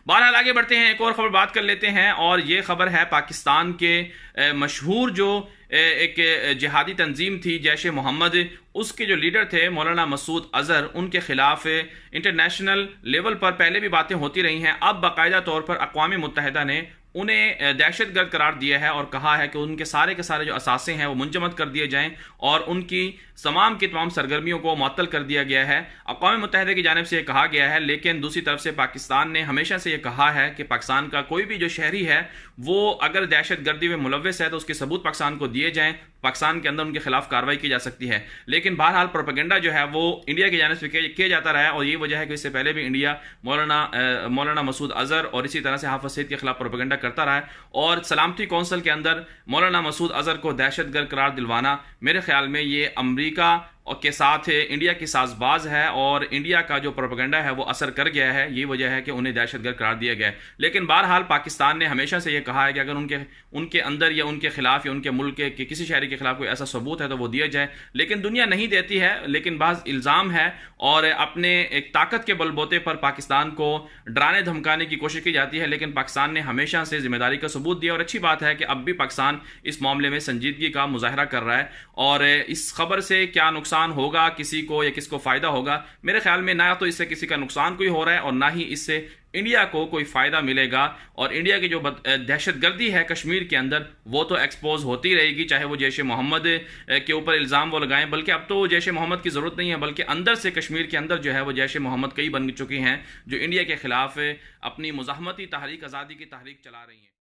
बहरहाल आगे बढ़ते हैं, एक और खबर बात कर लेते हैं, और ये खबर है पाकिस्तान के मशहूर जो एक जिहादी तंजीम थी जैश ए मोहम्मद, उसके जो लीडर थे मौलाना मसूद अजहर, उनके खिलाफ इंटरनेशनल लेवल पर पहले भी बातें होती रही हैं। अब बाकायदा तौर पर अक़वाम मुत्तहिदा ने उन्हें दहशतगर्द करार दिया है और कहा है कि उनके सारे के सारे जो असासे हैं वो मुंजमद कर दिए जाएं और उनकी तमाम की तमाम सरगर्मियों को मुअत्तल कर दिया गया है। अक़वाम मुत्तहिदा की जानिब से ये कहा गया है, लेकिन दूसरी तरफ से पाकिस्तान ने हमेशा से ये कहा है कि पाकिस्तान का कोई भी जो शहरी है वो अगर दहशतगर्दी में मुलव्वस है तो उसके सबूत पाकिस्तान को दिए जाएं, पाकिस्तान के अंदर उनके खिलाफ कार्रवाई की जा सकती है। लेकिन बहरहाल प्रोपेगेंडा जो है वो इंडिया की जानिब से किया जाता रहा है, और ये वजह है कि इससे पहले भी इंडिया मौलाना मसूद अजहर और इसी तरह से हाफिज सईद के खिलाफ प्रोपेगेंडा करता रहा है, और सलामती कौंसिल के अंदर मौलाना मसूद अजहर को दहशतगर्द करार दिलवाना मेरे ख्याल में ये अमरीका और के साथ इंडिया की साजबाज है, और इंडिया का जो प्रोपेगेंडा है वो असर कर गया है। ये वजह है कि उन्हें दहशतगर्द करार दिया गया है। लेकिन बहरहाल पाकिस्तान ने हमेशा से ये कहा है कि अगर उनके अंदर या उनके खिलाफ या उनके मुल्क के किसी शहरी के खिलाफ कोई ऐसा सबूत है तो वो दिया जाए, लेकिन दुनिया नहीं देती है। लेकिन बाज़ इल्ज़ाम है और अपने एक ताकत के बलबूते पर पाकिस्तान को डराने धमकाने की कोशिश की जाती है, लेकिन पाकिस्तान ने हमेशा से जिम्मेदारी का सबूत दिया, और अच्छी बात है कि अब भी पाकिस्तान इस मामले में संजीदगी का मुजाहरा कर रहा है। और इस खबर से क्या नुकसान होगा किसी को या किसको फायदा होगा, मेरे ख्याल में ना तो इससे किसी का नुकसान कोई हो रहा है और ना ही इससे इंडिया को कोई फायदा मिलेगा। और इंडिया की जो दहशतगर्दी है कश्मीर के अंदर वो तो एक्सपोज होती रहेगी, चाहे वो जैश ए मोहम्मद के ऊपर इल्ज़ाम वो लगाएं। बल्कि अब तो जैश ए मोहम्मद की ज़रूरत नहीं है, बल्कि अंदर से कश्मीर के अंदर जो है वो जैश ए मोहम्मद कई बन चुकी हैं जो इंडिया के खिलाफ अपनी मुज़ाहमती तहरीक, आज़ादी की तहरीक चला रही हैं।